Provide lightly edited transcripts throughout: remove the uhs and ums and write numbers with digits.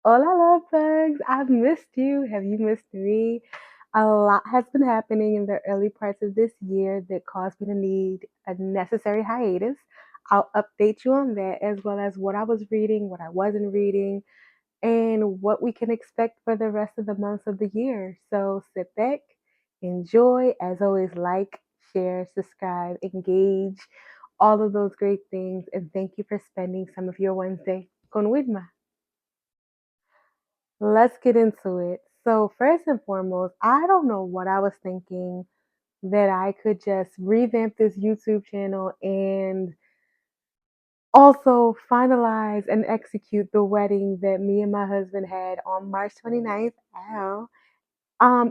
Hola, love bugs. I've missed you. Have you missed me? A lot has been happening in the early parts of this year that caused me to need a necessary hiatus. I'll update you on that as well as what I was reading, what I wasn't reading, and what we can expect for the rest of the months of the year. So sit back, enjoy. As always, like, share, subscribe, engage, all of those great things. And thank you for spending some of your Wednesday con Widma. Let's get into it. So, first and foremost, I don't know what I was thinking that I could just revamp this YouTube channel and also finalize and execute the wedding that me and my husband had on March 29th. Ow.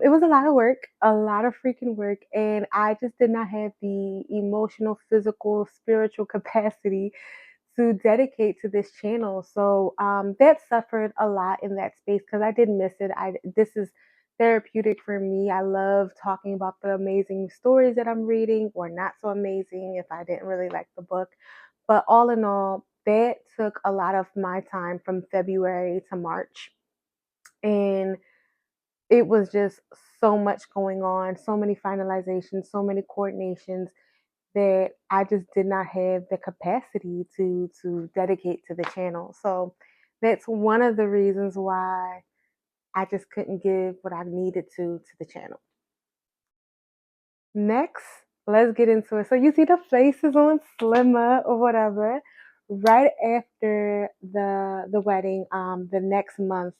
It was a lot of work, a lot of freaking work, and I just did not have the emotional, physical, spiritual capacity to dedicate to this channel. So that suffered a lot in that space because I did miss it. I This is therapeutic for me. I love talking about the amazing stories that I'm reading, or not so amazing if I didn't really like the book. But all in all, that took a lot of my time from February to March. And it was just so much going on, so many finalizations, so many coordinations that I just did not have the capacity to dedicate to the channel. So that's one of the reasons why I just couldn't give what I needed to the channel. Next, let's get into it. So you see the faces on Slimmer or whatever. Right after the wedding, the next month,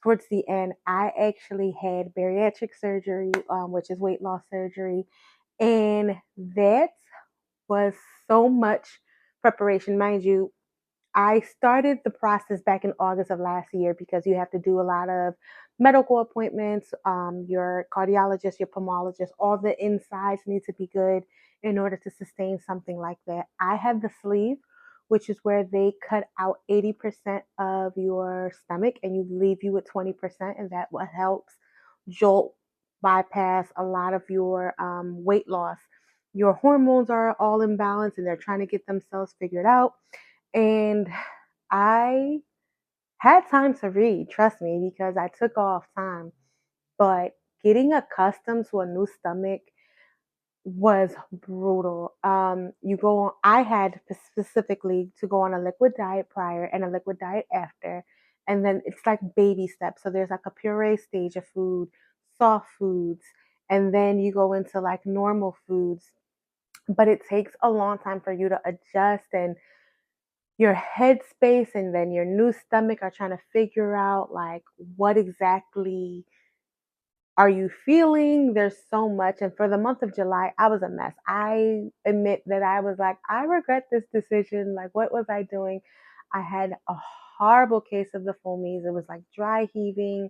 towards the end, I actually had bariatric surgery, which is weight loss surgery, and that was so much preparation. Mind you, I started the process back in August of last year because you have to do a lot of medical appointments. Your cardiologist, your pulmonologist, all the insides need to be good in order to sustain something like that. I had the sleeve, which is where they cut out 80% of your stomach and you leave you with 20%, and that what helps jolt bypass a lot of your weight loss. Your hormones are all in balance and they're trying to get themselves figured out, and I had time to read, trust me, because I took off time. But getting accustomed to a new stomach was brutal. You go on, I had specifically to go on a liquid diet prior and a liquid diet after. And then it's like baby steps. So there's like a puree stage of food, soft foods, and then you go into like normal foods. But it takes a long time for you to adjust, and your headspace and then your new stomach are trying to figure out like what exactly are you feeling. There's so much, and for the month of July I was a mess. I admit that I was like, I regret this decision. Like, what was I doing? I had a horrible case of the foamies. It was like dry heaving.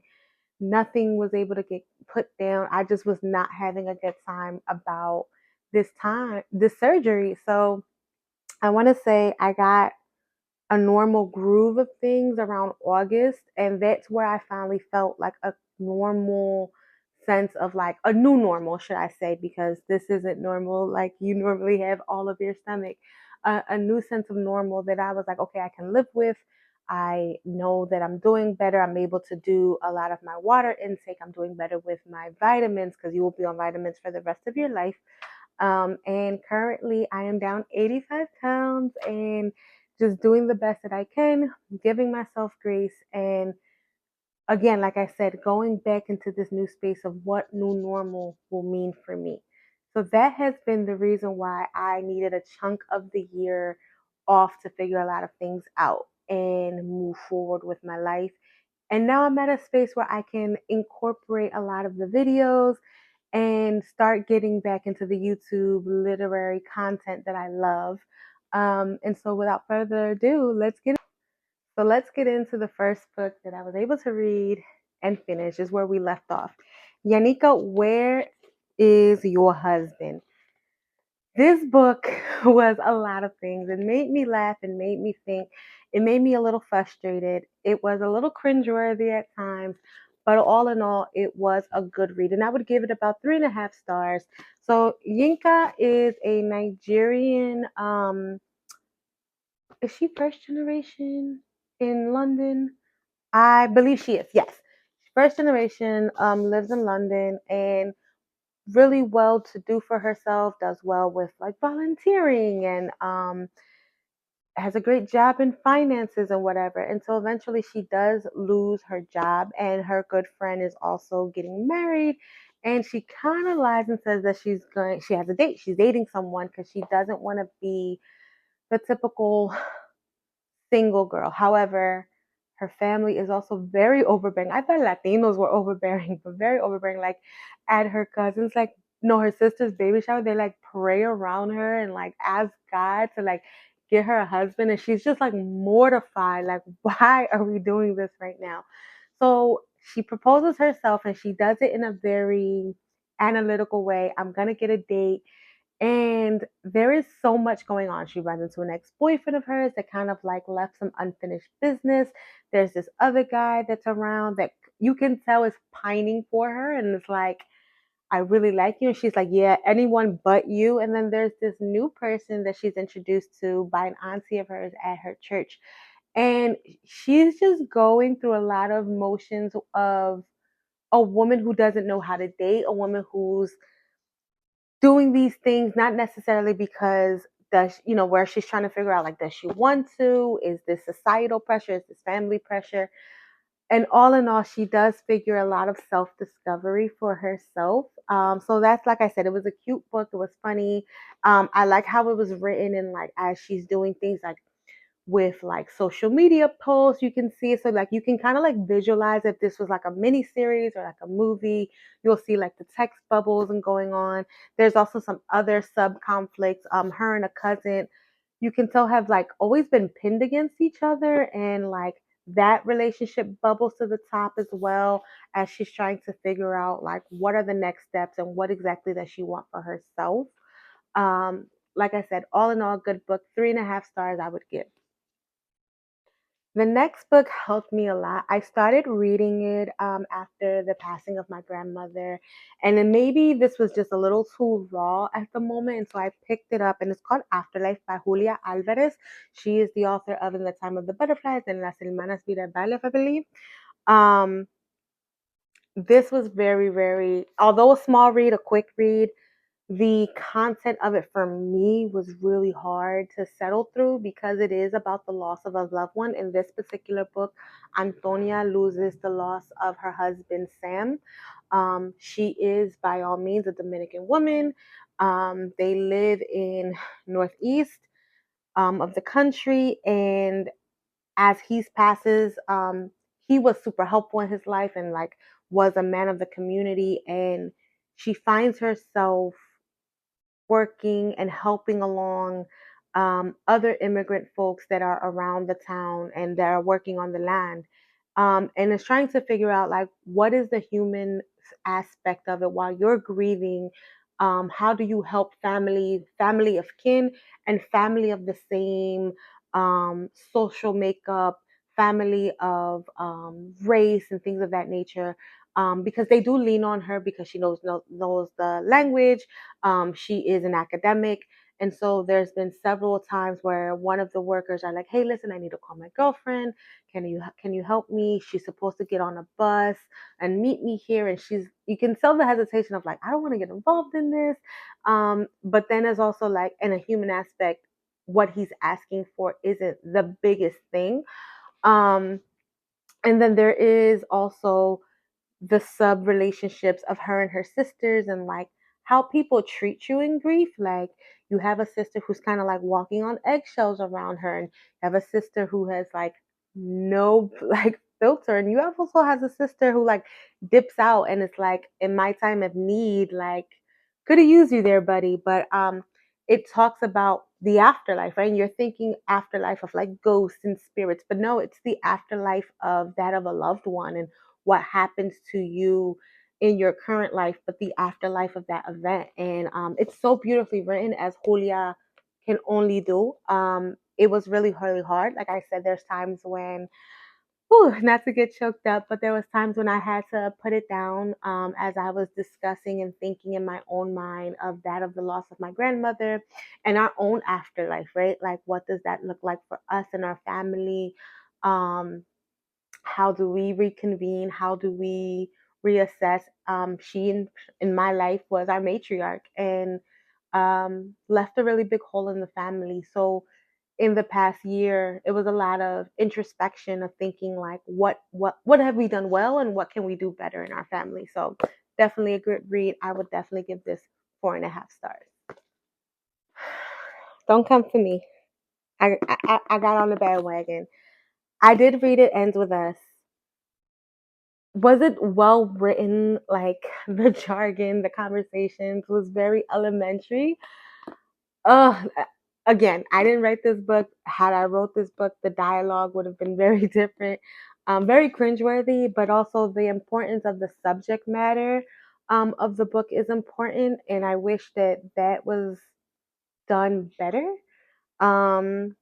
Nothing was able to get put down. I just was not having a good time about this surgery. So I want to say I got a normal groove of things around August. And that's where I finally felt like a normal sense of like a new normal, should I say, because this isn't normal like you normally have all of your stomach. A new sense of normal that I was like, okay, I can live with. I know that I'm doing better. I'm able to do a lot of my water intake. I'm doing better with my vitamins because you will be on vitamins for the rest of your life. And currently, I am down 85 pounds and just doing the best that I can, giving myself grace. And again, like I said, going back into this new space of what new normal will mean for me. So that has been the reason why I needed a chunk of the year off to figure a lot of things out and move forward with my life. And now I'm at a space where I can incorporate a lot of the videos and start getting back into the YouTube literary content that I love. And so without further ado, let's get into the first book that I was able to read and finish, is where we left off. Yanika, where is your husband? This book was a lot of things. It made me laugh and made me think. It made me a little frustrated. It was a little cringeworthy at times, but all in all, it was a good read. And I would give it about 3.5 stars. So Yinka is a Nigerian. Is she first generation in London? I believe she is. Yes, first generation. Lives in London and really well to do for herself. Does well with like volunteering and has a great job in finances and whatever. And so eventually she does lose her job, and her good friend is also getting married. And she kind of lies and says that she has a date, she's dating someone because she doesn't want to be the typical single girl. However, her family is also very overbearing. I thought Latinos were overbearing, but very overbearing. Like at her cousin's, like, no, her sister's baby shower, they like pray around her and like ask God to like get her a husband. And she's just like mortified. Like, why are we doing this right now? So she proposes herself and she does it in a very analytical way. I'm going to get a date, and there is so much going on. She runs into an ex boyfriend of hers that kind of like left some unfinished business. There's this other guy that's around that you can tell is pining for her. And it's like, I really like you. And she's like, yeah, anyone but you. And then there's this new person that she's introduced to by an auntie of hers at her church. And she's just going through a lot of motions of a woman who doesn't know how to date, a woman who's doing these things not necessarily because does where she's trying to figure out, like, does she want to, is this societal pressure, is this family pressure, and all in all she does figure a lot of self-discovery for herself. So that's, like I said, it was a cute book, it was funny. I like how it was written, and like as she's doing things like with like social media posts. You can see it. So like you can kind of like visualize if this was like a mini series or like a movie. You'll see like the text bubbles and going on. There's also some other sub conflicts. Her and a cousin, you can tell, have like always been pinned against each other, and like that relationship bubbles to the top as well as she's trying to figure out like what are the next steps and what exactly does she want for herself. Like I said, all in all, good book. 3.5 stars I would give. The next book helped me a lot. I started reading it after the passing of my grandmother, and then maybe this was just a little too raw at the moment, and so I picked it up. And it's called Afterlife by Julia Alvarez. She is the author of In the Time of the Butterflies and Las Hermanas Virabales, I believe. Um, this was very, very, although a small read, a quick read, the content of it for me was really hard to settle through because it is about the loss of a loved one. In this particular book, Antonia loses the loss of her husband, Sam. She is, by all means, a Dominican woman. They live in northeast of the country, and as he passes, he was super helpful in his life and like was a man of the community. And she finds herself working and helping along other immigrant folks that are around the town and that are working on the land. And is trying to figure out like what is the human aspect of it while you're grieving. How do you help family of kin, and family of the same social makeup, family of race, and things of that nature? Because they do lean on her because she knows the language. She is an academic. And so there's been several times where one of the workers are like, hey, listen, I need to call my girlfriend. Can you help me? She's supposed to get on a bus and meet me here. And you can tell the hesitation of like, I don't want to get involved in this. But then there's also like, in a human aspect, what he's asking for isn't the biggest thing. Um, and then there is also the sub relationships of her and her sisters, and like how people treat you in grief. Like you have a sister who's kind of like walking on eggshells around her, and you have a sister who has like no like filter, and you also has a sister who like dips out, and it's like, in my time of need, like, could have used you there, buddy. But it talks about the afterlife, right? And you're thinking afterlife of like ghosts and spirits, but no, it's the afterlife of that of a loved one, and what happens to you in your current life, but the afterlife of that event. And it's so beautifully written, as Julia can only do. It was really, really hard. Like I said, there's times when, whew, not to get choked up, but there was times when I had to put it down as I was discussing and thinking in my own mind of that of the loss of my grandmother and our own afterlife, right? Like, what does that look like for us and our family? Um, how do we reconvene? How do we reassess? She in my life was our matriarch and left a really big hole in the family. So in the past year, it was a lot of introspection of thinking like, what have we done well, and what can we do better in our family. So definitely a good read. I would definitely give this 4.5 stars. Don't come for me. I got on the bandwagon. I did read It Ends With Us. Was it well written? Like the jargon, the conversations was very elementary. Oh, again, I didn't write this book. Had I wrote this book, the dialogue would have been very different. Very cringeworthy, but also the importance of the subject matter of the book is important, and I wish that that was done better. Um,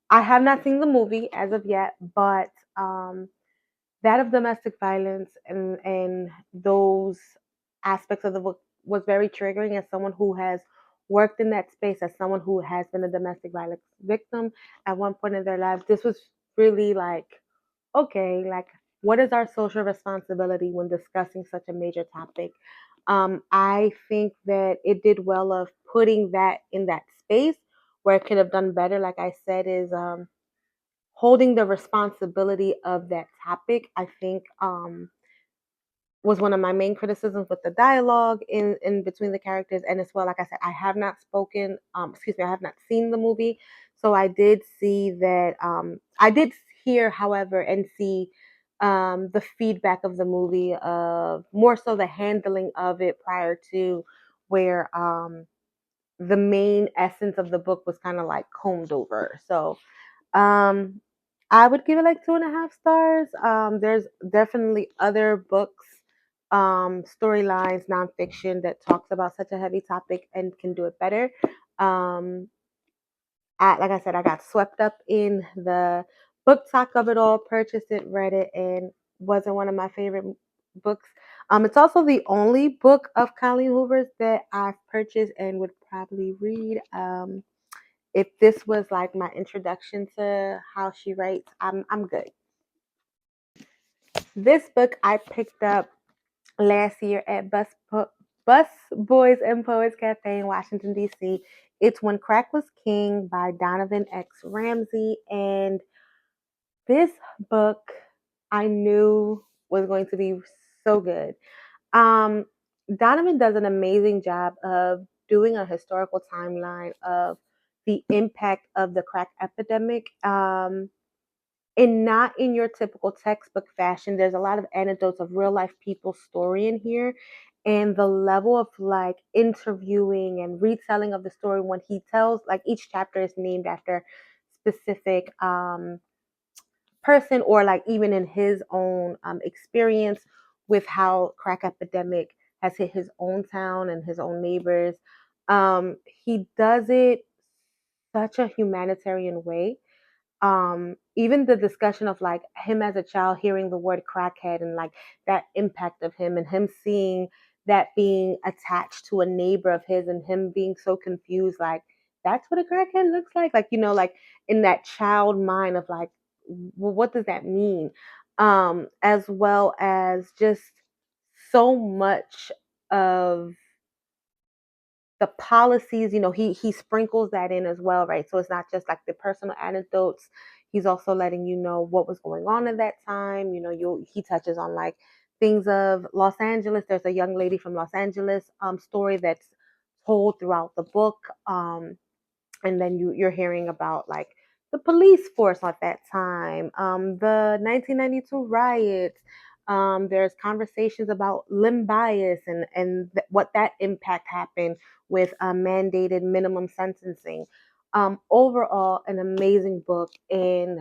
I have not seen the movie as of yet, but that of domestic violence and those aspects of the book was very triggering as someone who has worked in that space, as someone who has been a domestic violence victim at one point in their lives. This was really like, okay, like what is our social responsibility when discussing such a major topic? I think that it did well of putting that in that space. Where it could have done better, like I said, is holding the responsibility of that topic. I think was one of my main criticisms with the dialogue in between the characters, and as well, like I said, I have not spoken. Excuse me, I have not seen the movie, so I did see that. I did hear, however, and see the feedback of the movie of more so the handling of it prior to where the main essence of the book was kind of like combed over. So um, I would give it like 2.5 stars. There's definitely other books, storylines, nonfiction that talks about such a heavy topic and can do it better. Um, like I said, I got swept up in the book talk of it all, purchased it, read it, and wasn't one of my favorite books. It's also the only book of Colleen Hoover's that I've purchased and would probably read. If this was like my introduction to how she writes, I'm good. This book I picked up last year at Bus Boys and Poets Cafe in Washington D.C. It's When Crack Was King by Donovan X Ramsey, and this book I knew was going to be so good. Um, Donovan does an amazing job of doing a historical timeline of the impact of the crack epidemic. And not in your typical textbook fashion. There's a lot of anecdotes of real life people's story in here. And the level of like interviewing and retelling of the story when he tells, like each chapter is named after specific person, or like even in his own experience with how crack epidemic has hit his own town and his own neighbors. He does it such a humanitarian way. Even the discussion of like him as a child hearing the word crackhead and like that impact of him, and him seeing that being attached to a neighbor of his, and him being so confused, like that's what a crackhead looks like, like in that child mind of like, well, what does that mean? As well as just so much of the policies, he sprinkles that in as well, right? So it's not just like the personal anecdotes. He's also letting you know what was going on at that time. He touches on like things of Los Angeles. There's a young lady from Los Angeles story that's told throughout the book. And then you're hearing about like the police force at that time, the 1992 riots. There's conversations about limb bias and what that impact happened with mandated minimum sentencing. Overall, an amazing book, and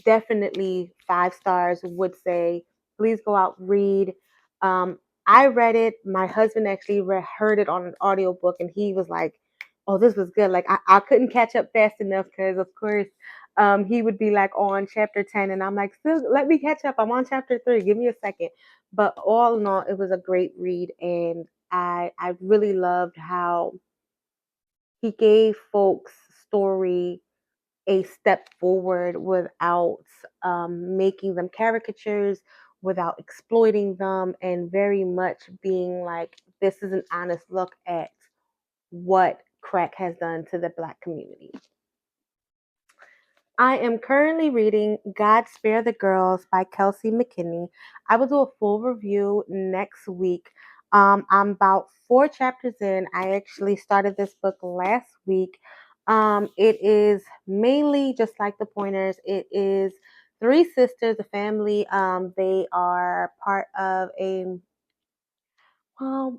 definitely 5 stars. Would say please go out, read. um I read it. My husband actually heard it on an audiobook, and he was like, oh, this was good. Like I couldn't catch up fast enough because of course he would be like on chapter 10, and I'm like, still let me catch up, I'm on chapter 3, give me a second. But all in all, it was a great read, and I really loved how he gave folks story a step forward without making them caricatures, without exploiting them, and very much being like, this is an honest look at what crack has done to the Black community. I am currently reading God Spare the Girls by Kelsey McKinney. I will do a full review next week. I'm about 4 chapters in. I actually started this book last week. It is mainly just like the Pointers. It is three sisters, a family. They are part of a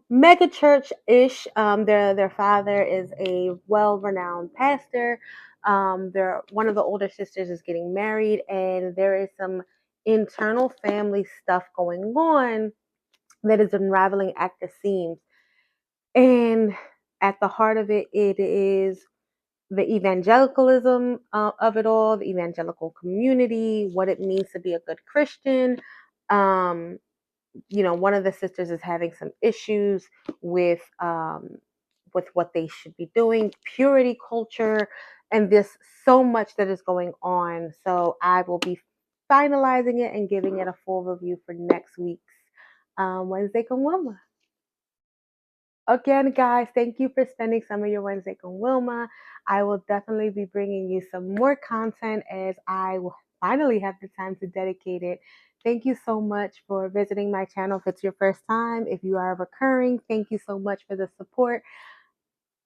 mega church ish. Their father is a well renowned pastor. Their one of the older sisters is getting married, and there is some internal family stuff going on that is unraveling at the seams. And at the heart of it, it is the evangelicalism of it all, the evangelical community, what it means to be a good Christian. Um, one of the sisters is having some issues with what they should be doing, purity culture, and this so much that is going on. So I will be finalizing it and giving it a full review for next week's Wednesday con Wilma. Again, guys, thank you for spending some of your Wednesday con Wilma. I will definitely be bringing you some more content as I will finally have the time to dedicate it. Thank you so much for visiting my channel if it's your first time. If you are recurring, thank you so much for the support.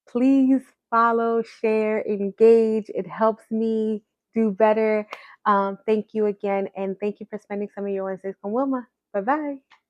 Please follow, share, engage. It helps me do better. Thank you again, and thank you for spending some of your Wednesdays con Wilma. Bye bye.